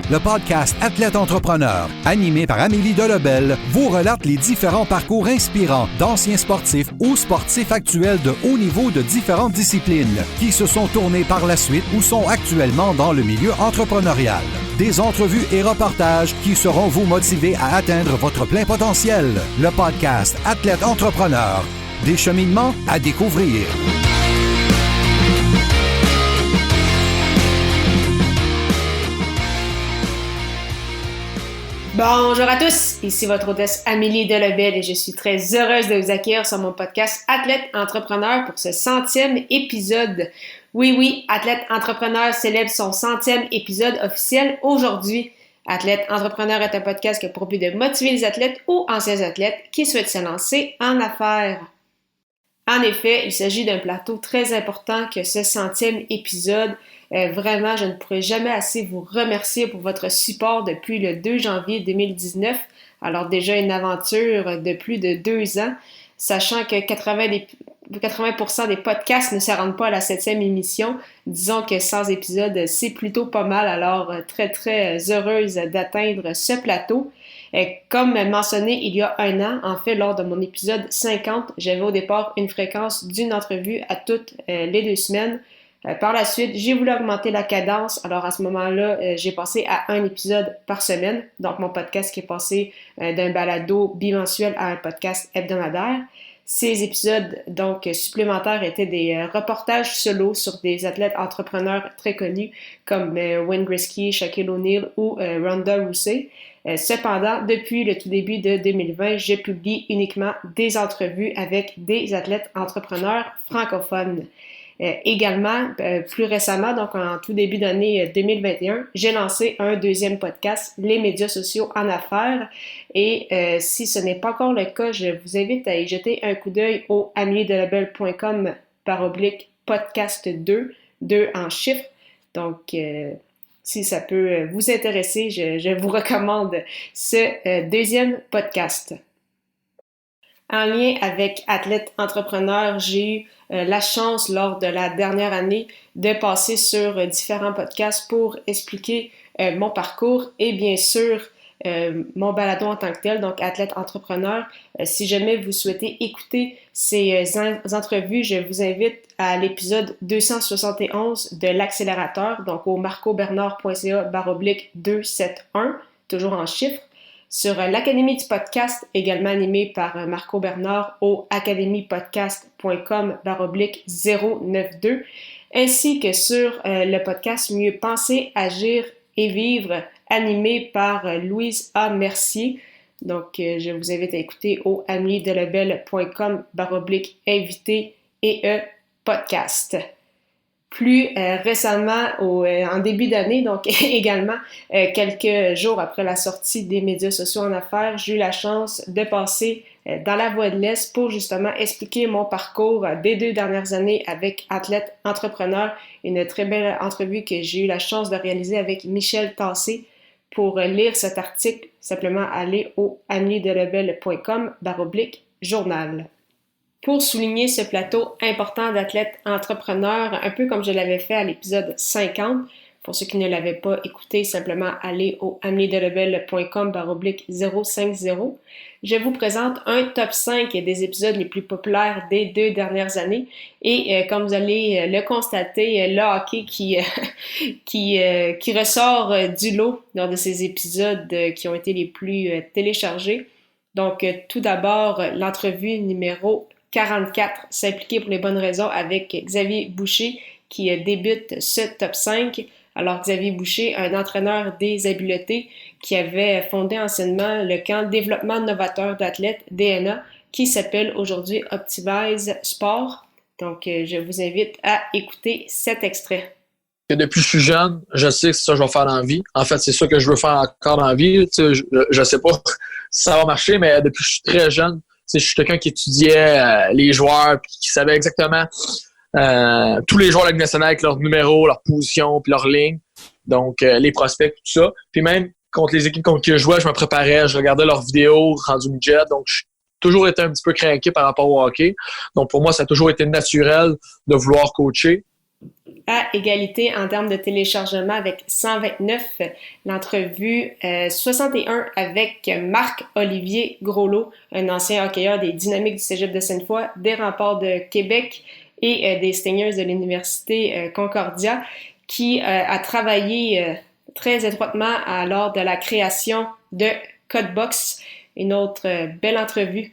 Le podcast Athlète Entrepreneur, animé par Amélie Delebel, vous relate les différents parcours inspirants d'anciens sportifs ou sportifs actuels de haut niveau de différentes disciplines qui se sont tournés par la suite ou sont actuellement dans le milieu entrepreneurial. Des entrevues et reportages qui sauront vous motiver à atteindre votre plein potentiel. Le podcast Athlète Entrepreneur, des cheminements à découvrir. Bonjour à tous, ici votre hôtesse Amélie Delebel et je suis très heureuse de vous accueillir sur mon podcast Athlète Entrepreneur pour ce 100e épisode. Oui, Athlète Entrepreneur célèbre son 100e épisode officiel aujourd'hui. Athlète Entrepreneur est un podcast qui a pour but de motiver les athlètes ou anciens athlètes qui souhaitent se lancer en affaires. En effet, il s'agit d'un plateau très important que ce 100e épisode. Vraiment, je ne pourrai jamais assez vous remercier pour votre support depuis le 2 janvier 2019. Alors déjà une aventure de plus de 2 ans, sachant que 80% des podcasts ne se rendent pas à la 7e émission. Disons que 100 épisodes, c'est plutôt pas mal. Alors très heureuse d'atteindre ce plateau. Comme mentionné il y a 1 an, en fait, lors de mon épisode 50, j'avais au départ une fréquence d'une entrevue à toutes les 2 semaines. Par la suite, j'ai voulu augmenter la cadence. Alors à ce moment-là, j'ai passé à 1 épisode par semaine. Donc mon podcast qui est passé d'un balado bimensuel à un podcast hebdomadaire. Ces épisodes donc supplémentaires étaient des reportages solo sur des athlètes entrepreneurs très connus comme Wayne Gretzky, Shaquille O'Neal ou Ronda Rousey. Cependant, depuis le tout début de 2020, je publie uniquement des entrevues avec des athlètes entrepreneurs francophones. Également, plus récemment, donc en tout début d'année 2021, j'ai lancé un 2e podcast, Les médias sociaux en affaires. Et si ce n'est pas encore le cas, je vous invite à y jeter un coup d'œil au ameliedelebel.com/podcast2, 2 en chiffres. Donc, si ça peut vous intéresser, je vous recommande ce 2e podcast. En lien avec Athlète Entrepreneur, j'ai eu la chance lors de la dernière année de passer sur différents podcasts pour expliquer mon parcours et bien sûr mon balado en tant que tel, donc Athlète Entrepreneur. Si jamais vous souhaitez écouter ces entrevues, je vous invite à l'épisode 271 de l'accélérateur, donc au marcobernard.ca/271, toujours en chiffres. Sur l'Académie du podcast, également animée par Marco Bernard au academypodcast.com/092, ainsi que sur le podcast Mieux penser, agir et vivre, animé par Louise A. Mercier. Donc, je vous invite à écouter au ameliedelebel.com/invité et podcast. Plus récemment, en début d'année, donc également quelques jours après la sortie des médias sociaux en affaires, j'ai eu la chance de passer dans la Voix de l'Est pour justement expliquer mon parcours des 2 dernières années avec Athlète Entrepreneur. Une très belle entrevue que j'ai eu la chance de réaliser avec Michel Tassé. Pour lire cet article, simplement aller au ameliedelebel.com/journal. Pour souligner ce plateau important d'athlètes entrepreneurs, un peu comme je l'avais fait à l'épisode 50, pour ceux qui ne l'avaient pas écouté, simplement aller au ameliedelebel.com/050. Je vous présente un top 5 des épisodes les plus populaires des 2 dernières années. Et comme vous allez le constater, le hockey qui ressort du lot lors de ces épisodes qui ont été les plus téléchargés. Donc tout d'abord, l'entrevue numéro 44, s'impliquer pour les bonnes raisons avec Xavier Boucher qui débute ce top 5. Alors Xavier Boucher, un entraîneur des habiletés qui avait fondé anciennement le camp développement novateur d'athlètes DNA qui s'appelle aujourd'hui Optimize Sport. Donc je vous invite à écouter cet extrait. Depuis que je suis jeune, je sais que c'est ça que je vais faire dans la vie. En fait, c'est ça que je veux faire encore dans la vie. Tu sais, je sais pas si ça va marcher, mais depuis que je suis très jeune, je suis quelqu'un qui étudiait les joueurs puis qui savait exactement tous les joueurs de la Ligue nationale avec leur numéro, leur position puis leur ligne. Donc, les prospects, tout ça. Puis même contre les équipes contre qui je jouais, je me préparais, je regardais leurs vidéos rendues midget. Donc, j'ai toujours été un petit peu craqué par rapport au hockey. Donc, pour moi, ça a toujours été naturel de vouloir coacher. À égalité en termes de téléchargement avec 129, l'entrevue 61 avec Marc-Olivier Groslot, un ancien hockeyeur des Dynamiques du Cégep de Sainte-Foy, des Remparts de Québec et des Stingers de l'Université Concordia, qui a travaillé très étroitement lors de la création de Codebox, une autre belle entrevue.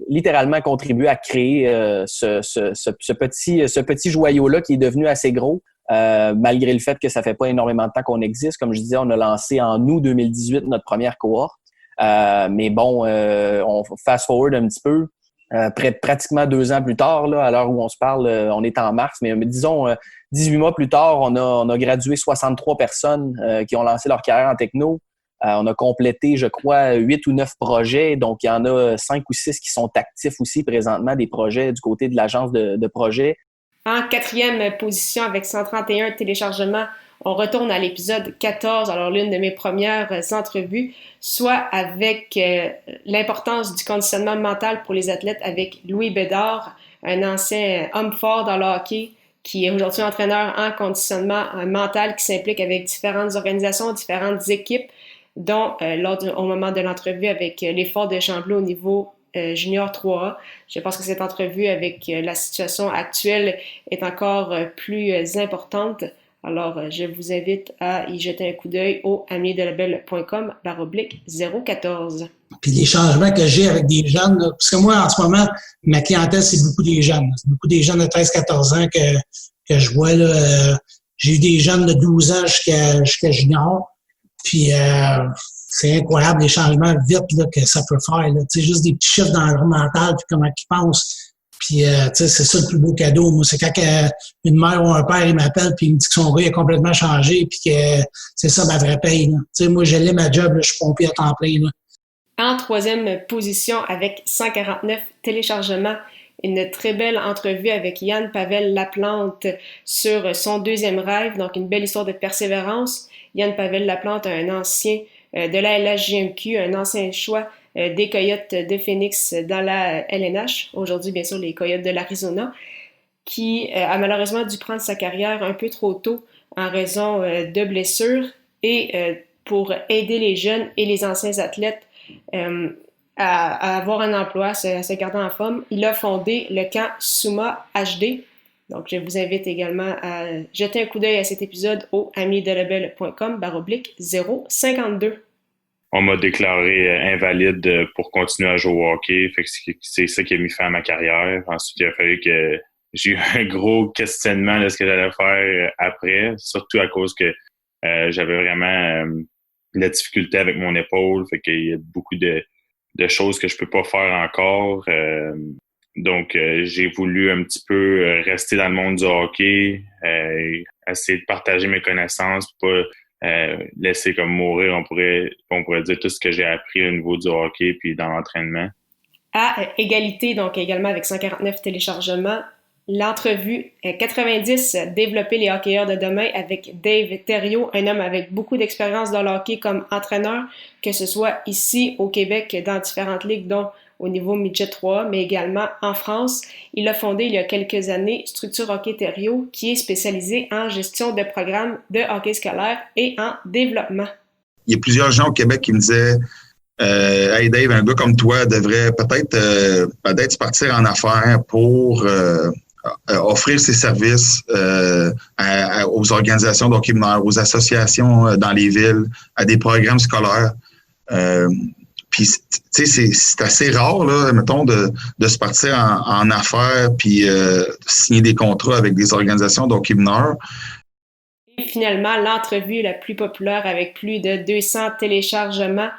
Littéralement contribué à créer ce petit joyau-là qui est devenu assez gros, malgré le fait que ça fait pas énormément de temps qu'on existe. Comme je disais, on a lancé en août 2018 notre première cohorte. Mais bon, on fast-forward un petit peu. Pratiquement 2 ans plus tard, là, à l'heure où on se parle, on est en mars, mais disons 18 mois plus tard, on a gradué 63 personnes qui ont lancé leur carrière en techno. On a complété, je crois, 8 ou 9 projets. Donc, il y en a 5 ou 6 qui sont actifs aussi présentement, des projets du côté de l'agence de projet. En 4e position avec 131 téléchargements, on retourne à l'épisode 14, alors l'une de mes premières entrevues, soit avec l'importance du conditionnement mental pour les athlètes avec Louis Bédard, un ancien homme fort dans le hockey, qui est aujourd'hui entraîneur en conditionnement mental qui s'implique avec différentes organisations, différentes équipes, dont au moment de l'entrevue avec l'effort de Chamblot au niveau junior 3A. Je pense que cette entrevue avec la situation actuelle est encore plus importante. Alors, je vous invite à y jeter un coup d'œil au amiedelabel.com/014. Puis les changements que j'ai avec des jeunes, là, parce que moi, en ce moment, ma clientèle, c'est beaucoup des jeunes. C'est beaucoup des jeunes de 13-14 ans que je vois. Là, j'ai eu des jeunes de 12 ans jusqu'à junior. Puis c'est incroyable les changements vite là, que ça peut faire. Tu sais, juste des petits chiffres dans leur mental, puis comment ils pensent. Puis, tu sais, c'est ça le plus beau cadeau. Moi, c'est quand une mère ou un père, il m'appelle puis il me dit que son gars a complètement changé puis que c'est ça ma vraie paye. Tu sais, moi, je l'ai ma job, là, je suis pompier à temps plein. Là. En 3e position avec 149 téléchargements, une très belle entrevue avec Yann Pavel Laplante sur son 2e rêve, donc une belle histoire de persévérance. Yann Pavel Laplante, un ancien de la LHJMQ, un ancien choix des Coyotes de Phoenix dans la LNH, aujourd'hui bien sûr les Coyotes de l'Arizona, qui a malheureusement dû prendre sa carrière un peu trop tôt en raison de blessures et pour aider les jeunes et les anciens athlètes à avoir un emploi, à se garder en forme, il a fondé le camp Suma HD. Donc, je vous invite également à jeter un coup d'œil à cet épisode au amiedelabel.com/052. On m'a déclaré invalide pour continuer à jouer au hockey. Fait que c'est ça qui a mis fin à ma carrière. Ensuite, il a fallu que j'ai eu un gros questionnement de ce que j'allais faire après, surtout à cause que j'avais vraiment de la difficulté avec mon épaule. Fait qu'il y a beaucoup de choses que je peux pas faire encore. Donc, j'ai voulu un petit peu rester dans le monde du hockey, essayer de partager mes connaissances, pas laisser comme mourir, on pourrait dire tout ce que j'ai appris au niveau du hockey puis dans l'entraînement. À égalité, donc également avec 149 téléchargements, l'entrevue 90, développer les hockeyeurs de demain avec Dave Thériault, un homme avec beaucoup d'expérience dans le hockey comme entraîneur, que ce soit ici au Québec dans différentes ligues, dont au niveau midget 3, mais également en France. Il a fondé il y a quelques années Structure Hockey Thériault, qui est spécialisée en gestion de programmes de hockey scolaire et en développement. Il y a plusieurs gens au Québec qui me disaient hey Dave, un gars comme toi devrait peut-être partir en affaires pour offrir ses services aux organisations d'hockey mineur, aux associations dans les villes, à des programmes scolaires. Puis, tu sais, c'est assez rare, là, mettons, de se partir en affaires puis signer des contrats avec des organisations d'hockey mineur. Et finalement, l'entrevue la plus populaire avec plus de 200 téléchargements,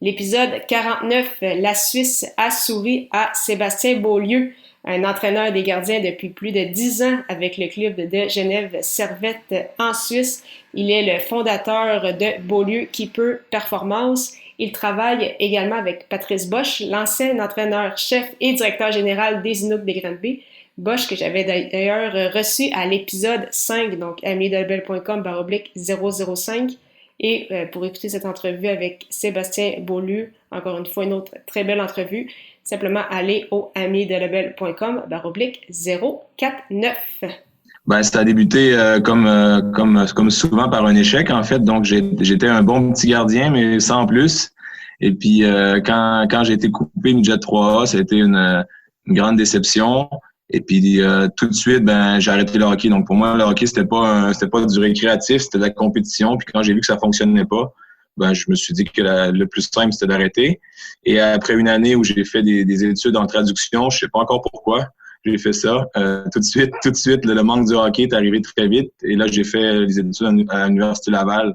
l'épisode 49, la Suisse a souri à Sébastien Beaulieu, un entraîneur des gardiens depuis plus de 10 ans avec le club de Genève Servette en Suisse. Il est le fondateur de Beaulieu Keeper Performance. Il travaille également avec Patrice Bosch, l'ancien entraîneur-chef et directeur général des Inuits des Granby. Bosch, que j'avais d'ailleurs reçu à l'épisode 5, donc amiedelabel.com/005. Et pour écouter cette entrevue avec Sébastien Beaulieu, encore une fois, une autre très belle entrevue, simplement aller au amiedelabel.com/049. Ben, ça a débuté comme souvent par un échec, en fait. Donc, j'étais un bon petit gardien, mais sans plus. Et puis, quand j'ai été coupé midget 3A, ça a été une grande déception. Et puis, tout de suite, ben, j'ai arrêté le hockey. Donc, pour moi, le hockey, c'était pas du récréatif, c'était de la compétition. Puis, quand j'ai vu que ça fonctionnait pas, ben, je me suis dit que le plus simple, c'était d'arrêter. Et après une année où j'ai fait des études en traduction, je sais pas encore pourquoi, j'ai fait ça. Tout de suite, le manque du hockey est arrivé très vite. Et là, j'ai fait les études à l'Université Laval,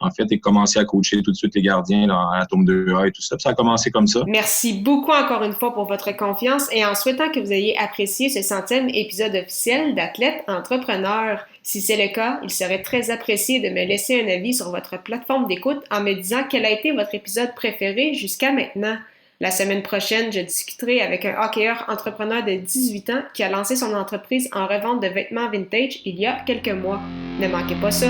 en fait, et commencé à coacher tout de suite les gardiens là, à Tome 2A et tout ça. Puis ça a commencé comme ça. Merci beaucoup encore une fois pour votre confiance et en souhaitant que vous ayez apprécié ce 100e épisode officiel d'Athlète Entrepreneur. Si c'est le cas, il serait très apprécié de me laisser un avis sur votre plateforme d'écoute en me disant quel a été votre épisode préféré jusqu'à maintenant. La semaine prochaine, je discuterai avec un hockeyeur entrepreneur de 18 ans qui a lancé son entreprise en revente de vêtements vintage il y a quelques mois. Ne manquez pas ça!